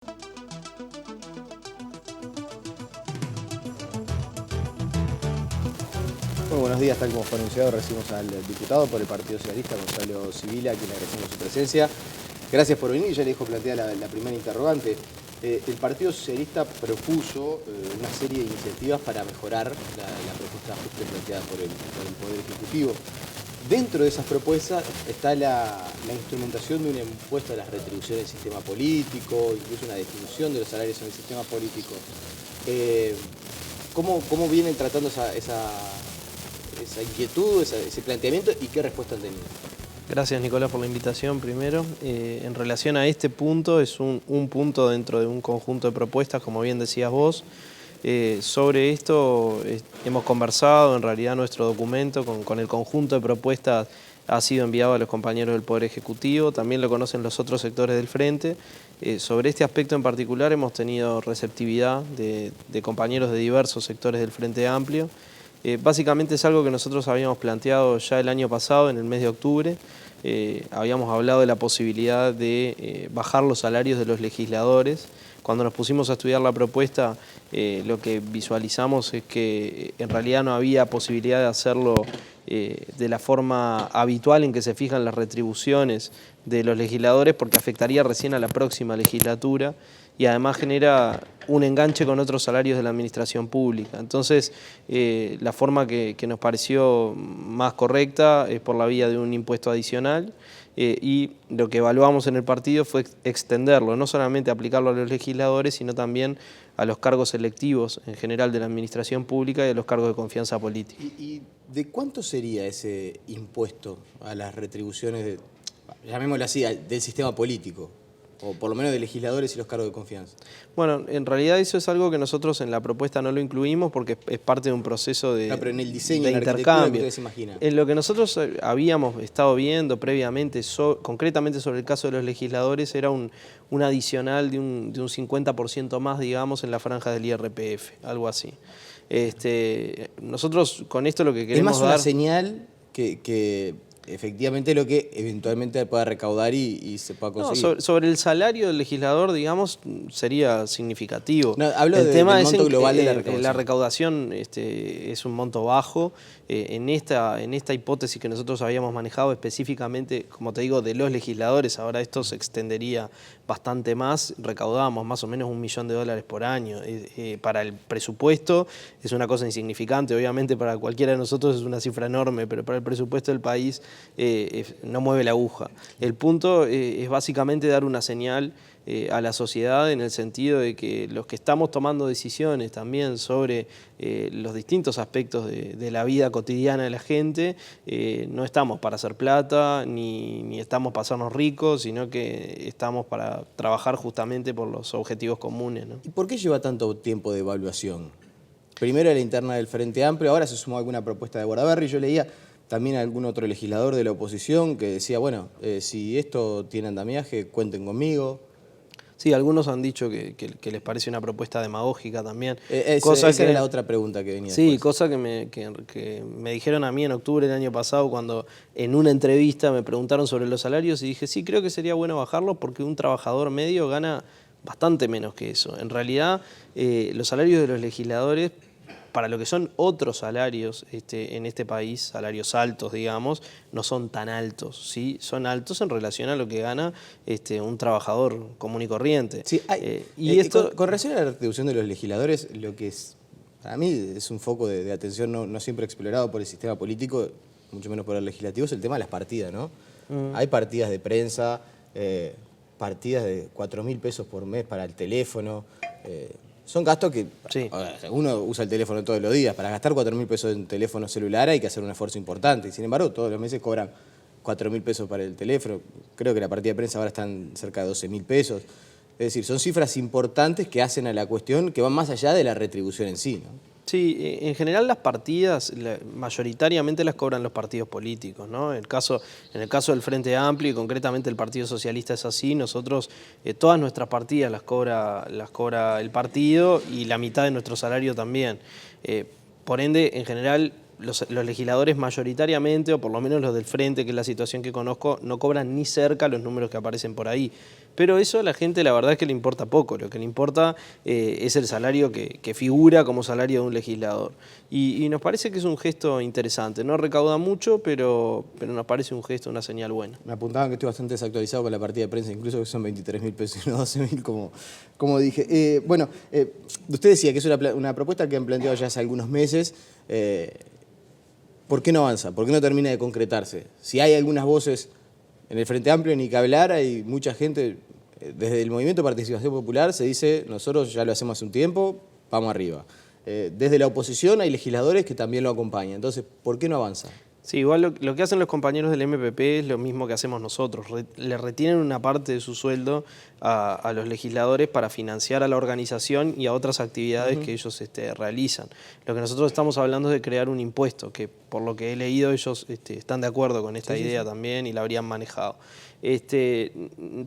Muy buenos días, tal como fue anunciado, recibimos al diputado por el Partido Socialista, Gonzalo Sibila, a quien le agradecemos su presencia. Gracias por venir, ya le dejo planteada la primera interrogante. El Partido Socialista propuso una serie de iniciativas para mejorar la propuesta de ajuste planteada por el Poder Ejecutivo. Dentro de esas propuestas está la instrumentación de un impuesto a las retribuciones del sistema político, incluso una definición de los salarios en el sistema político. ¿Cómo vienen tratando esa inquietud, ese planteamiento y qué respuesta han tenido? Gracias, Nicolás, por la invitación primero. En relación a este punto, es un punto dentro de un conjunto de propuestas, como bien decías vos. Sobre esto hemos conversado, en realidad nuestro documento con el conjunto de propuestas ha sido enviado a los compañeros del Poder Ejecutivo, también lo conocen los otros sectores del Frente. Sobre este aspecto en particular hemos tenido receptividad de compañeros de diversos sectores del Frente Amplio. Básicamente es algo que nosotros habíamos planteado ya el año pasado, en el mes de octubre. Habíamos hablado de la posibilidad de bajar los salarios de los legisladores. Cuando nos pusimos a estudiar la propuesta, lo que visualizamos es que en realidad no había posibilidad de hacerlo de la forma habitual en que se fijan las retribuciones de los legisladores, porque afectaría recién a la próxima legislatura y además genera un enganche con otros salarios de la administración pública. Entonces, la forma que nos pareció más correcta es por la vía de un impuesto adicional, y lo que evaluamos en el partido fue extenderlo, no solamente aplicarlo a los legisladores, sino también a los cargos electivos en general de la administración pública y a los cargos de confianza política. ¿Y de cuánto sería ese impuesto a las retribuciones, llamémoslo así, del sistema político? O por lo menos de legisladores y los cargos de confianza. Bueno, en realidad eso es algo que nosotros en la propuesta no lo incluimos porque es parte de un proceso de, pero en el diseño, de en la intercambio. ¿Qué ustedes imaginan? En lo que nosotros habíamos estado viendo previamente, concretamente sobre el caso de los legisladores, era un adicional de un 50% más, digamos, en la franja del IRPF, algo así. Nosotros con esto lo que queremos dar... Es más una señal que efectivamente lo que eventualmente pueda recaudar y se pueda conseguir. No, sobre el salario del legislador, digamos, sería significativo. No, hablo del monto global de la recaudación. La recaudación es un monto bajo. En esta hipótesis que nosotros habíamos manejado específicamente, como te digo, de los legisladores, ahora esto se extendería bastante más, recaudábamos más o menos $1 millón por año. Para el presupuesto es una cosa insignificante, obviamente para cualquiera de nosotros es una cifra enorme, pero para el presupuesto del país no mueve la aguja. El punto es básicamente dar una señal a la sociedad en el sentido de que los que estamos tomando decisiones también sobre los distintos aspectos de la vida cotidiana de la gente, no estamos para hacer plata ni estamos para hacernos ricos, sino que estamos para trabajar justamente por los objetivos comunes, ¿no? ¿Y por qué lleva tanto tiempo de evaluación? Primero la interna del Frente Amplio, ahora se sumó alguna propuesta de Bordaberry. Yo leía también a algún otro legislador de la oposición que decía, bueno, si esto tiene andamiaje, cuenten conmigo. Sí, algunos han dicho que les parece una propuesta demagógica también. Esa era la otra pregunta que venía sí, después. Cosa que me dijeron a mí en octubre del año pasado cuando en una entrevista me preguntaron sobre los salarios y dije, sí, creo que sería bueno bajarlos porque un trabajador medio gana bastante menos que eso. En realidad, los salarios de los legisladores, para lo que son otros salarios en este país, salarios altos, digamos, no son tan altos, ¿sí? Son altos en relación a lo que gana un trabajador común y corriente. Sí, con relación a la retribución de los legisladores, lo que es, para mí es un foco de atención no siempre explorado por el sistema político, mucho menos por el legislativo, es el tema de las partidas, ¿no? Hay partidas de prensa, partidas de 4.000 pesos por mes para el teléfono. Son gastos que sí. Uno usa el teléfono todos los días. Para gastar 4.000 pesos en teléfono celular hay que hacer un esfuerzo importante. Y sin embargo, todos los meses cobran 4.000 pesos para el teléfono. Creo que la partida de prensa ahora están cerca de 12.000 pesos. Es decir, son cifras importantes que hacen a la cuestión que van más allá de la retribución en sí, ¿no? Sí, en general las partidas mayoritariamente las cobran los partidos políticos, ¿no? En el caso del Frente Amplio y concretamente el Partido Socialista es así. Nosotros todas nuestras partidas las cobra el partido y la mitad de nuestro salario también. Por ende, en general, los legisladores mayoritariamente, o por lo menos los del frente, que es la situación que conozco, no cobran ni cerca los números que aparecen por ahí. Pero eso a la gente la verdad es que le importa poco. Lo que le importa es el salario que figura como salario de un legislador. Y nos parece que es un gesto interesante. No recauda mucho, pero nos parece un gesto, una señal buena. Me apuntaban que estoy bastante desactualizado con la partida de prensa, incluso que son 23.000 pesos y no 12.000, como dije. Usted decía que es una propuesta que han planteado ya hace algunos meses. ¿Por qué no avanza? ¿Por qué no termina de concretarse? Si hay algunas voces en el Frente Amplio, ni que hablar, hay mucha gente, desde el Movimiento de Participación Popular se dice, nosotros ya lo hacemos hace un tiempo, vamos arriba. Desde la oposición hay legisladores que también lo acompañan. Entonces, ¿por qué no avanza? Sí, igual lo que hacen los compañeros del MPP es lo mismo que hacemos nosotros. Le retienen una parte de su sueldo a los legisladores para financiar a la organización y a otras actividades que ellos realizan. Lo que nosotros estamos hablando es de crear un impuesto, que por lo que he leído ellos están de acuerdo con esta idea también y la habrían manejado.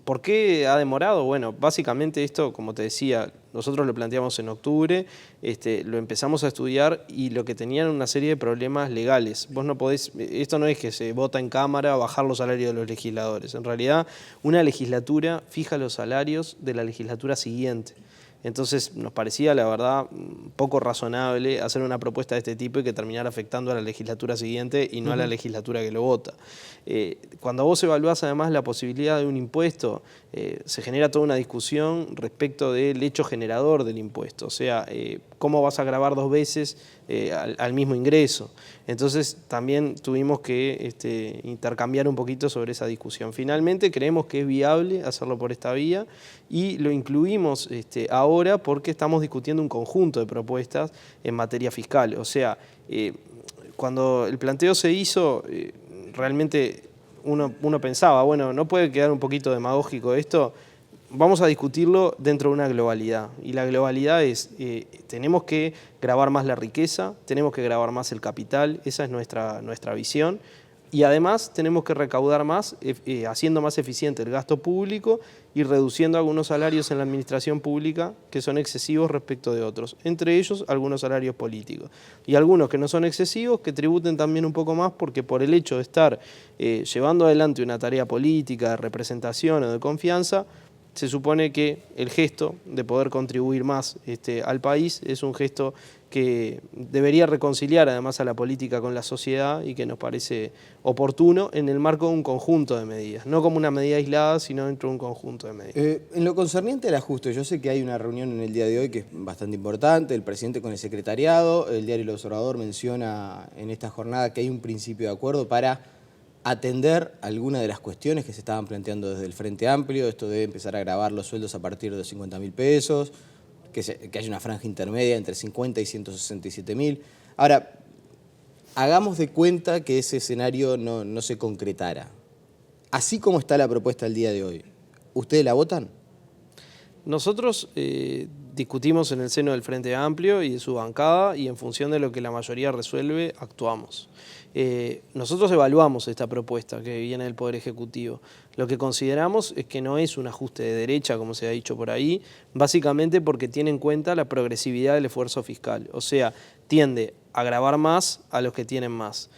¿Por qué ha demorado? Bueno, básicamente esto, como te decía, nosotros lo planteamos en octubre, lo empezamos a estudiar y lo que tenían una serie de problemas legales. Vos no podés, esto no es que se vota en Cámara bajar los salarios de los legisladores. En realidad, una legislatura fija los salarios de la legislatura siguiente. Entonces nos parecía, la verdad, poco razonable hacer una propuesta de este tipo y que terminara afectando a la legislatura siguiente y no a la legislatura que lo vota. Cuando vos evaluás además la posibilidad de un impuesto, se genera toda una discusión respecto del hecho generador del impuesto. O sea, cómo vas a gravar dos veces al mismo ingreso. Entonces también tuvimos que intercambiar un poquito sobre esa discusión. Finalmente creemos que es viable hacerlo por esta vía y lo incluimos ahora porque estamos discutiendo un conjunto de propuestas en materia fiscal. O sea, cuando el planteo se hizo, realmente uno pensaba, bueno, ¿no puede quedar un poquito demagógico esto? Vamos a discutirlo dentro de una globalidad. Y la globalidad es, tenemos que gravar más la riqueza, tenemos que gravar más el capital, esa es nuestra visión. Y además tenemos que recaudar más, haciendo más eficiente el gasto público y reduciendo algunos salarios en la administración pública que son excesivos respecto de otros. Entre ellos, algunos salarios políticos. Y algunos que no son excesivos, que tributen también un poco más porque por el hecho de estar llevando adelante una tarea política, de representación o de confianza, se supone que el gesto de poder contribuir más al país es un gesto que debería reconciliar además a la política con la sociedad y que nos parece oportuno en el marco de un conjunto de medidas, no como una medida aislada, sino dentro de un conjunto de medidas. En lo concerniente al ajuste, yo sé que hay una reunión en el día de hoy que es bastante importante, el presidente con el secretariado, el diario El Observador menciona en esta jornada que hay un principio de acuerdo para atender algunas de las cuestiones que se estaban planteando desde el Frente Amplio, esto de empezar a gravar los sueldos a partir de 50.000 pesos, que haya una franja intermedia entre 50 y 167.000. Ahora, hagamos de cuenta que ese escenario no se concretara. Así como está la propuesta el día de hoy, ¿ustedes la votan? Nosotros discutimos en el seno del Frente Amplio y de su bancada y en función de lo que la mayoría resuelve, actuamos. Nosotros evaluamos esta propuesta que viene del Poder Ejecutivo. Lo que consideramos es que no es un ajuste de derecha, como se ha dicho por ahí, básicamente porque tiene en cuenta la progresividad del esfuerzo fiscal. O sea, tiende a gravar más a los que tienen más.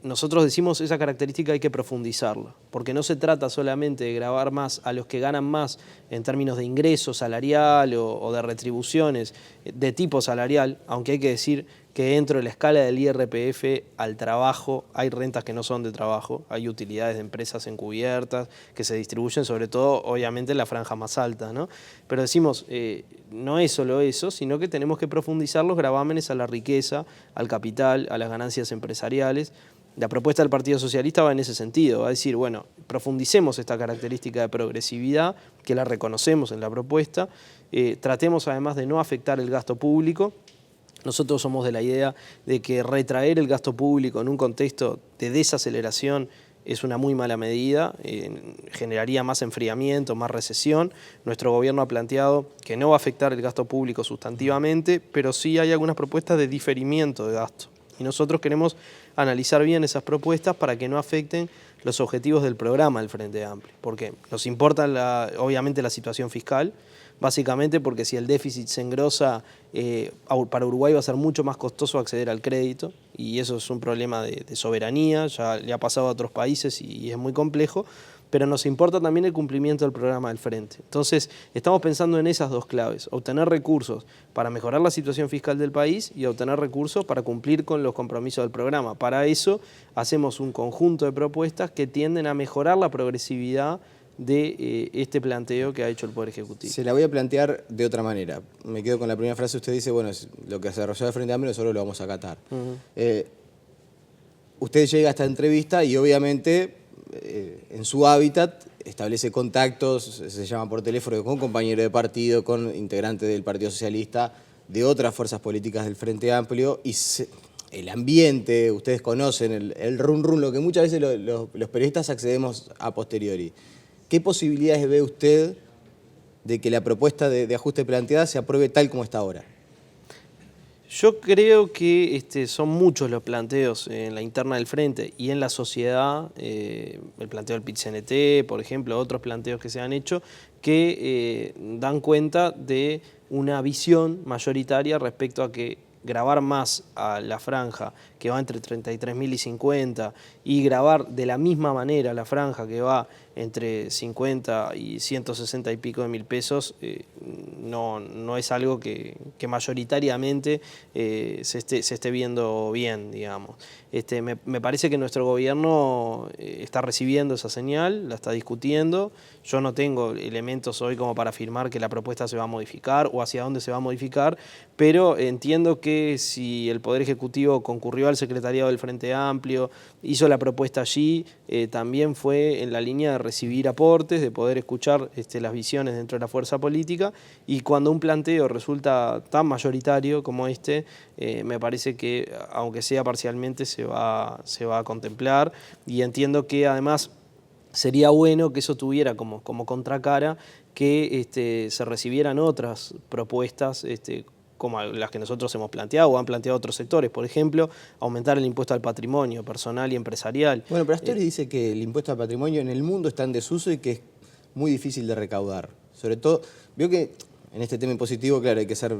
Nosotros decimos esa característica hay que profundizarla, porque no se trata solamente de gravar más a los que ganan más en términos de ingreso salarial o de retribuciones de tipo salarial, aunque hay que decir que dentro de la escala del IRPF al trabajo hay rentas que no son de trabajo, hay utilidades de empresas encubiertas que se distribuyen sobre todo obviamente en la franja más alta, ¿no? Pero decimos, no es solo eso, sino que tenemos que profundizar los gravámenes a la riqueza, al capital, a las ganancias empresariales. La propuesta del Partido Socialista va en ese sentido, va a decir, bueno, profundicemos esta característica de progresividad, que la reconocemos en la propuesta, tratemos además de no afectar el gasto público. Nosotros somos de la idea de que retraer el gasto público en un contexto de desaceleración es una muy mala medida, generaría más enfriamiento, más recesión. Nuestro gobierno ha planteado que no va a afectar el gasto público sustantivamente, pero sí hay algunas propuestas de diferimiento de gasto. Y nosotros queremos analizar bien esas propuestas para que no afecten los objetivos del programa del Frente Amplio. Porque nos importa obviamente la situación fiscal, básicamente porque si el déficit se engrosa, para Uruguay va a ser mucho más costoso acceder al crédito, y eso es un problema de soberanía, ya le ha pasado a otros países y es muy complejo, pero nos importa también el cumplimiento del programa del Frente. Entonces, estamos pensando en esas dos claves: obtener recursos para mejorar la situación fiscal del país y obtener recursos para cumplir con los compromisos del programa. Para eso hacemos un conjunto de propuestas que tienden a mejorar la progresividad de este planteo que ha hecho el Poder Ejecutivo. Se la voy a plantear de otra manera. Me quedo con la primera frase. Usted dice, bueno, lo que se desarrolló el Frente Amplio nosotros lo vamos a acatar. Usted llega a esta entrevista y obviamente en su hábitat establece contactos, se llama por teléfono con compañeros de partido, con integrantes del Partido Socialista, de otras fuerzas políticas del Frente Amplio, y el ambiente, ustedes conocen, el run run, lo que muchas veces los periodistas accedemos a posteriori. ¿Qué posibilidades ve usted de que la propuesta de ajuste planteada se apruebe tal como está ahora? Yo creo que son muchos los planteos en la interna del Frente y en la sociedad, el planteo del PIT-CNT, por ejemplo, otros planteos que se han hecho, que dan cuenta de una visión mayoritaria respecto a que gravar más a la franja que va entre 33.000 y 50 y gravar de la misma manera la franja que va entre 50 y 160 y pico de mil pesos no es algo que mayoritariamente se esté viendo bien, digamos. Me parece que nuestro gobierno está recibiendo esa señal, la está discutiendo. Yo no tengo elementos hoy como para afirmar que la propuesta se va a modificar o hacia dónde se va a modificar, pero entiendo que si el Poder Ejecutivo concurrió al secretariado del Frente Amplio, hizo la propuesta allí, también fue en la línea de recibir aportes, de poder escuchar las visiones dentro de la fuerza política, y cuando un planteo resulta tan mayoritario como me parece que, aunque sea parcialmente, se va a contemplar, y entiendo que además sería bueno que eso tuviera como contracara que se recibieran otras propuestas como las que nosotros hemos planteado o han planteado otros sectores. Por ejemplo, aumentar el impuesto al patrimonio personal y empresarial. Bueno, pero Astori dice que el impuesto al patrimonio en el mundo está en desuso y que es muy difícil de recaudar. Sobre todo, veo que en este tema impositivo, claro, hay que ser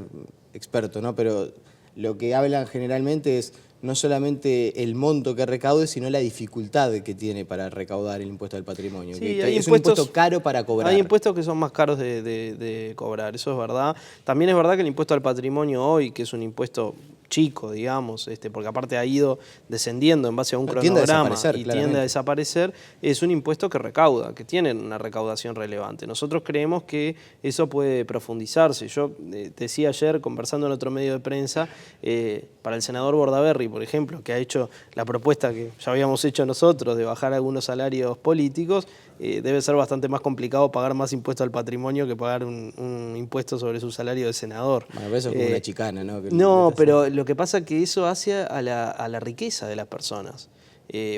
experto, ¿no? Pero lo que hablan generalmente es no solamente el monto que recaude, sino la dificultad que tiene para recaudar el impuesto al patrimonio. Sí, que es un impuesto caro para cobrar. Hay impuestos que son más caros de cobrar, eso es verdad. También es verdad que el impuesto al patrimonio hoy, que es un impuesto chico, digamos, porque aparte ha ido descendiendo en base a un cronograma y tiende a desaparecer, es un impuesto que recauda, que tiene una recaudación relevante. Nosotros creemos que eso puede profundizarse. Yo decía ayer, conversando en otro medio de prensa, para el senador Bordaberry, por ejemplo, que ha hecho la propuesta que ya habíamos hecho nosotros de bajar algunos salarios políticos, debe ser bastante más complicado pagar más impuesto al patrimonio que pagar un impuesto sobre su salario de senador. Bueno, pero eso es como una chicana, ¿no? No, pero lo que pasa es que eso hace a la riqueza de las personas.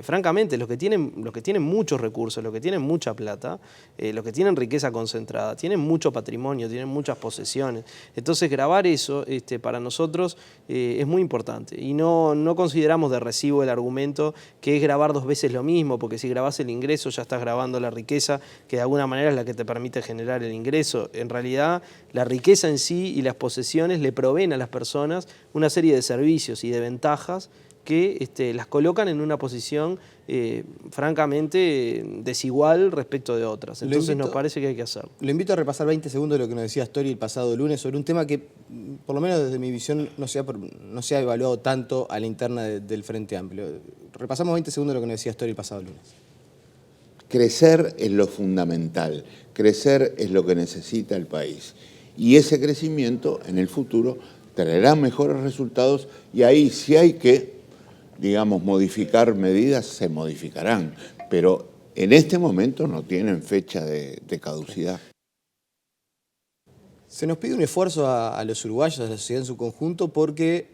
Francamente, los que tienen muchos recursos, los que tienen mucha plata, los que tienen riqueza concentrada, tienen mucho patrimonio, tienen muchas posesiones. Entonces, gravar eso para nosotros es muy importante. Y no consideramos de recibo el argumento que es grabar dos veces lo mismo, porque si grabás el ingreso ya estás grabando la riqueza, que de alguna manera es la que te permite generar el ingreso. En realidad, la riqueza en sí y las posesiones le proveen a las personas una serie de servicios y de ventajas que las colocan en una posición francamente desigual respecto de otras. Entonces nos parece que hay que hacerlo. Lo invito a repasar 20 segundos de lo que nos decía Astori el pasado lunes sobre un tema que, por lo menos desde mi visión, no se ha evaluado tanto a la interna del Frente Amplio. Repasamos 20 segundos de lo que nos decía Astori el pasado lunes. Crecer es lo fundamental, crecer es lo que necesita el país. Y ese crecimiento en el futuro traerá mejores resultados, y ahí si hay que, digamos, modificar medidas, se modificarán, pero en este momento no tienen fecha de caducidad. Se nos pide un esfuerzo a los uruguayos, a la sociedad en su conjunto, porque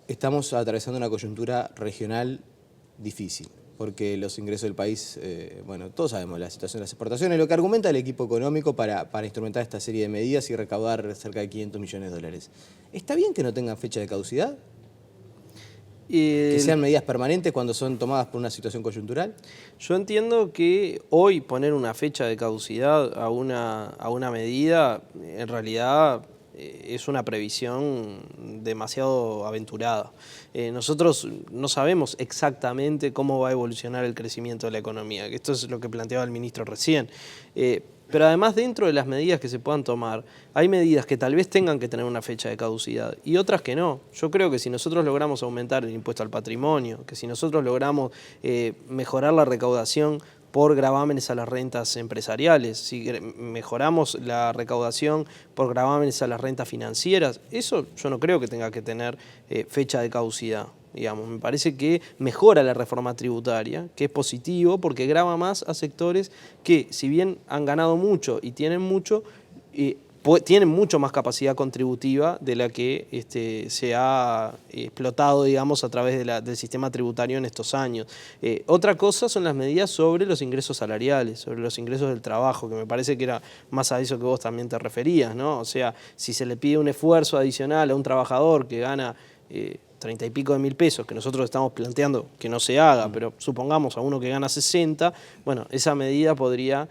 estamos atravesando una coyuntura regional difícil, porque los ingresos del país, bueno, todos sabemos la situación de las exportaciones, lo que argumenta el equipo económico para instrumentar esta serie de medidas y recaudar cerca de 500 millones de dólares. ¿Está bien que no tengan fecha de caducidad? ¿Que sean medidas permanentes cuando son tomadas por una situación coyuntural? Yo entiendo que hoy poner una fecha de caducidad a una medida, en realidad es una previsión demasiado aventurada. Nosotros no sabemos exactamente cómo va a evolucionar el crecimiento de la economía, que esto es lo que planteaba el ministro recién. Pero además, dentro de las medidas que se puedan tomar, hay medidas que tal vez tengan que tener una fecha de caducidad y otras que no. Yo creo que si nosotros logramos aumentar el impuesto al patrimonio, que si nosotros logramos mejorar la recaudación por gravámenes a las rentas empresariales, si mejoramos la recaudación por gravámenes a las rentas financieras, eso yo no creo que tenga que tener fecha de caducidad. Digamos, me parece que mejora la reforma tributaria, que es positivo porque grava más a sectores que, si bien han ganado mucho y tienen mucho más capacidad contributiva de la que se ha explotado, digamos, a través del sistema tributario en estos años. Otra cosa son las medidas sobre los ingresos salariales, sobre los ingresos del trabajo, que me parece que era más a eso que vos también te referías, ¿no? O sea, si se le pide un esfuerzo adicional a un trabajador que gana 30 y pico de mil pesos, que nosotros estamos planteando que no se haga, pero supongamos a uno que gana 60, bueno, esa medida podría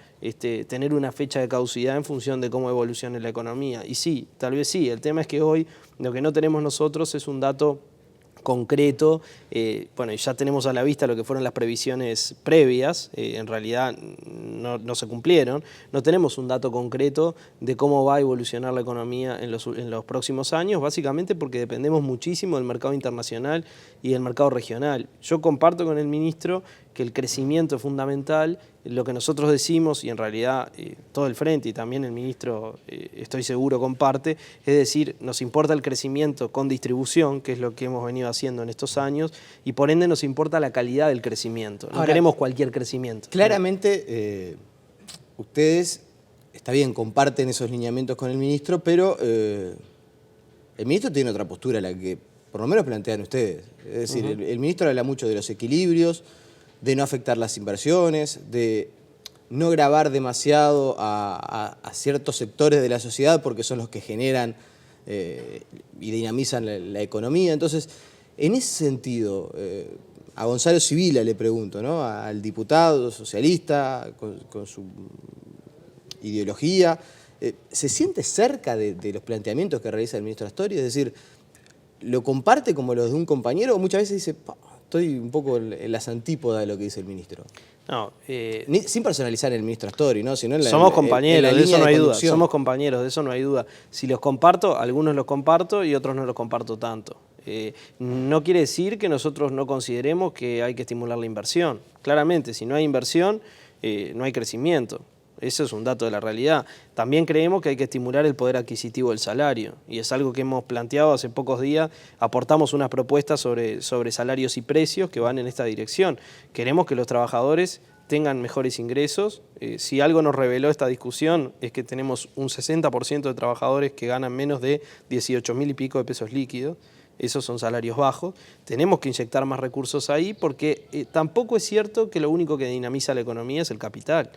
tener una fecha de caducidad en función de cómo evolucione la economía. Y sí, tal vez sí, el tema es que hoy lo que no tenemos nosotros es un dato concreto, bueno, y ya tenemos a la vista lo que fueron las previsiones previas, en realidad no se cumplieron, no tenemos un dato concreto de cómo va a evolucionar la economía en los próximos años, básicamente porque dependemos muchísimo del mercado internacional y del mercado regional. Yo comparto con el ministro que el crecimiento es fundamental, lo que nosotros decimos, y en realidad todo el frente y también el ministro, estoy seguro, comparte, es decir, nos importa el crecimiento con distribución, que es lo que hemos venido haciendo en estos años, y por ende nos importa la calidad del crecimiento. No queremos cualquier crecimiento. Claramente, ustedes, está bien, comparten esos lineamientos con el ministro, pero el ministro tiene otra postura, la que por lo menos plantean ustedes. Es decir, el ministro habla mucho de los equilibrios, de no afectar las inversiones, de no gravar demasiado a ciertos sectores de la sociedad porque son los que generan y dinamizan la economía. Entonces, en ese sentido, a Gonzalo Sibila le pregunto, ¿no? Al diputado socialista con su ideología, ¿se siente cerca de los planteamientos que realiza el ministro Astori? Es decir, ¿lo comparte como los de un compañero o muchas veces dice, estoy un poco en las antípodas de lo que dice el ministro? No, sin personalizar el ministro Astori, ¿no? Sino somos compañeros, de eso no hay duda. Somos compañeros, de eso no hay duda. Si los comparto, algunos los comparto y otros no los comparto tanto. No quiere decir que nosotros no consideremos que hay que estimular la inversión. Claramente, si no hay inversión, no hay crecimiento. Eso es un dato de la realidad. También creemos que hay que estimular el poder adquisitivo del salario, y es algo que hemos planteado hace pocos días. Aportamos unas propuestas sobre salarios y precios que van en esta dirección. Queremos que los trabajadores tengan mejores ingresos. Si algo nos reveló esta discusión es que tenemos un 60% de trabajadores que ganan menos de 18.000 y pico de pesos líquidos. Esos son salarios bajos. Tenemos que inyectar más recursos ahí porque tampoco es cierto que lo único que dinamiza la economía es el capital.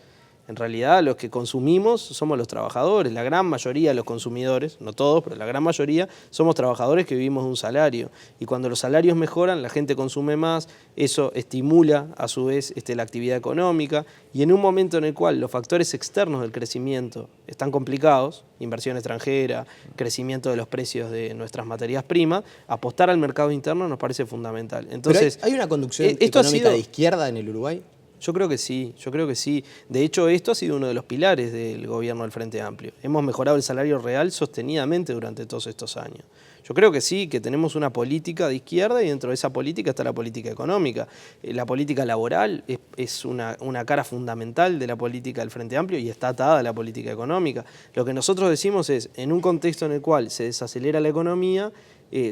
En realidad, los que consumimos somos los trabajadores. La gran mayoría de los consumidores, no todos, pero la gran mayoría, somos trabajadores que vivimos de un salario. Y cuando los salarios mejoran, la gente consume más, eso estimula a su vez la actividad económica. Y en un momento en el cual los factores externos del crecimiento están complicados, inversión extranjera, crecimiento de los precios de nuestras materias primas, apostar al mercado interno nos parece fundamental. Entonces, ¿pero hay una conducción económica de izquierda en el Uruguay? Yo creo que sí, yo creo que sí. De hecho, esto ha sido uno de los pilares del gobierno del Frente Amplio. Hemos mejorado el salario real sostenidamente durante todos estos años. Yo creo que sí, que tenemos una política de izquierda y dentro de esa política está la política económica. La política laboral es una cara fundamental de la política del Frente Amplio y está atada a la política económica. Lo que nosotros decimos es, en un contexto en el cual se desacelera la economía,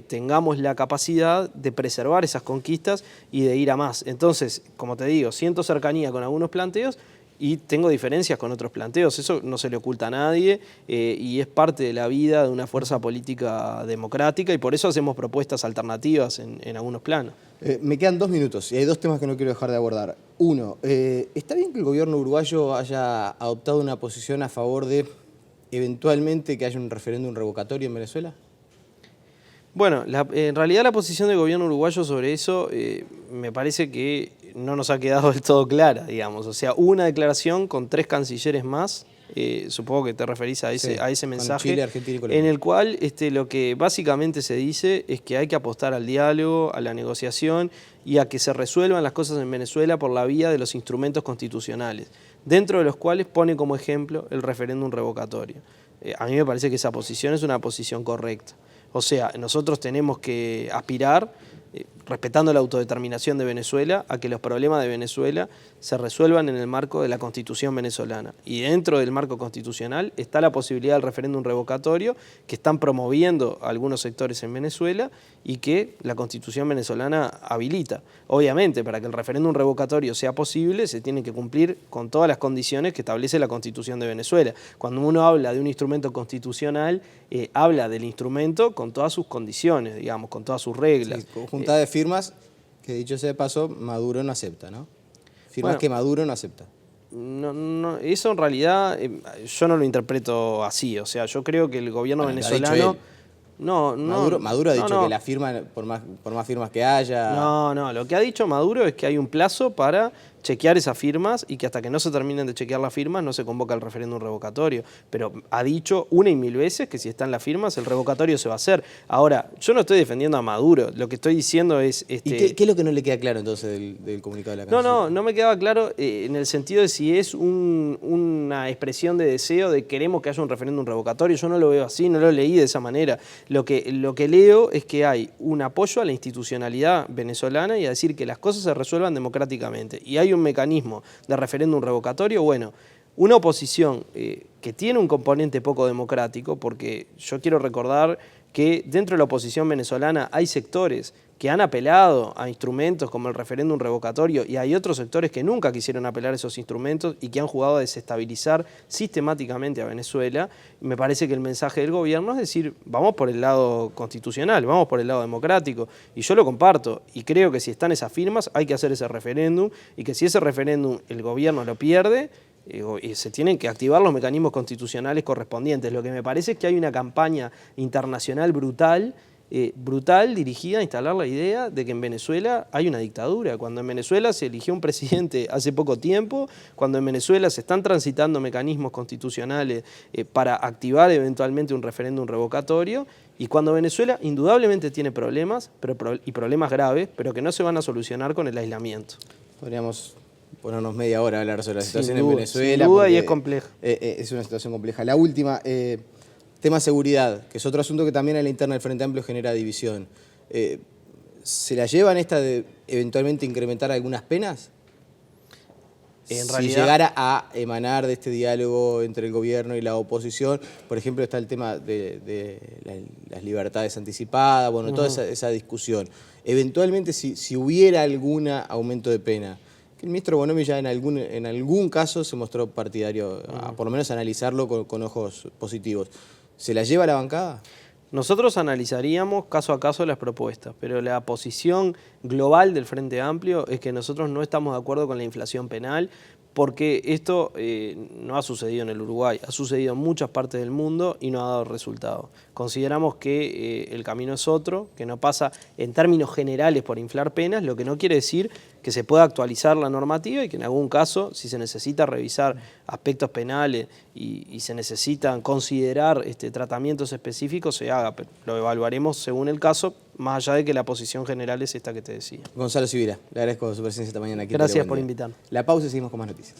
tengamos la capacidad de preservar esas conquistas y de ir a más. Entonces, como te digo, siento cercanía con algunos planteos y tengo diferencias con otros planteos. Eso no se le oculta a nadie y es parte de la vida de una fuerza política democrática y por eso hacemos propuestas alternativas en algunos planos. Me quedan 2 minutos y hay 2 temas que no quiero dejar de abordar. Uno, ¿está bien que el gobierno uruguayo haya adoptado una posición a favor de eventualmente que haya un referéndum revocatorio en Venezuela? Bueno, en realidad la posición del gobierno uruguayo sobre eso me parece que no nos ha quedado del todo clara, digamos. O sea, hubo una declaración con 3 cancilleres más, supongo que te referís a ese mensaje, Chile, Argentina y Colombia, en el cual lo que básicamente se dice es que hay que apostar al diálogo, a la negociación y a que se resuelvan las cosas en Venezuela por la vía de los instrumentos constitucionales, dentro de los cuales pone como ejemplo el referéndum revocatorio. A mí me parece que esa posición es una posición correcta. O sea, nosotros tenemos que aspirar, respetando la autodeterminación de Venezuela, a que los problemas de Venezuela se resuelvan en el marco de la Constitución venezolana. Y dentro del marco constitucional está la posibilidad del referéndum revocatorio que están promoviendo algunos sectores en Venezuela y que la Constitución venezolana habilita. Obviamente, para que el referéndum revocatorio sea posible, se tienen que cumplir con todas las condiciones que establece la Constitución de Venezuela. Cuando uno habla de un instrumento constitucional, habla del instrumento con todas sus condiciones, digamos, con todas sus reglas. Sí, juntada de firmas que, dicho sea de paso, Maduro no acepta, ¿no? Firmas Bueno, que Maduro no acepta. No, eso en realidad yo no lo interpreto así. O sea, yo creo que el gobierno venezolano... Maduro ha dicho que la firma, por más firmas que haya... No, lo que ha dicho Maduro es que hay un plazo para chequear esas firmas y que hasta que no se terminen de chequear las firmas no se convoca el referéndum revocatorio. Pero ha dicho una y mil veces que si están las firmas el revocatorio se va a hacer. Ahora, yo no estoy defendiendo a Maduro, lo que estoy diciendo es... ¿Y qué es lo que no le queda claro entonces del comunicado de la Cancillería? No me quedaba claro en el sentido de si es una expresión de deseo de queremos que haya un referéndum revocatorio. Yo no lo veo así, no lo leí de esa manera. Lo que leo es que hay un apoyo a la institucionalidad venezolana y a decir que las cosas se resuelvan democráticamente. Y hay un mecanismo de referéndum revocatorio, bueno, una oposición que tiene un componente poco democrático, porque yo quiero recordar que dentro de la oposición venezolana hay sectores que han apelado a instrumentos como el referéndum revocatorio y hay otros sectores que nunca quisieron apelar a esos instrumentos y que han jugado a desestabilizar sistemáticamente a Venezuela. Me parece que el mensaje del gobierno es decir, vamos por el lado constitucional, vamos por el lado democrático. Y yo lo comparto y creo que si están esas firmas hay que hacer ese referéndum y que si ese referéndum el gobierno lo pierde, se tienen que activar los mecanismos constitucionales correspondientes. Lo que me parece es que hay una campaña internacional brutal dirigida a instalar la idea de que en Venezuela hay una dictadura, cuando en Venezuela se eligió un presidente hace poco tiempo, cuando en Venezuela se están transitando mecanismos constitucionales para activar eventualmente un referéndum revocatorio, y cuando Venezuela indudablemente tiene problemas, y problemas graves, pero que no se van a solucionar con el aislamiento. Podríamos ponernos media hora a hablar sobre la situación en Sin Venezuela. duda, y es compleja. Es una situación compleja. La última, tema seguridad, que es otro asunto que también en la interna del Frente Amplio genera división. ¿Se la llevan esta de eventualmente incrementar algunas penas? En si realidad, llegara a emanar de este diálogo entre el gobierno y la oposición, por ejemplo, está el tema de las libertades anticipadas, bueno, toda esa discusión. Eventualmente, si hubiera algún aumento de pena, que el ministro Bonomi ya en algún caso se mostró partidario, por lo menos analizarlo con ojos positivos. ¿Se la lleva a la bancada? nosotros analizaríamos caso a caso las propuestas, pero la posición global del Frente Amplio es que nosotros no estamos de acuerdo con la inflación penal, porque esto no ha sucedido en el Uruguay, ha sucedido en muchas partes del mundo y no ha dado resultado. Consideramos que el camino es otro, que no pasa en términos generales por inflar penas, lo que no quiere decir que se pueda actualizar la normativa y que en algún caso, si se necesita revisar aspectos penales y se necesitan considerar tratamientos específicos, se haga, pero lo evaluaremos según el caso, más allá de que la posición general es esta que te decía. Gonzalo Sibila, le agradezco su presencia esta mañana aquí. Gracias por invitarme. La pausa y seguimos con más noticias.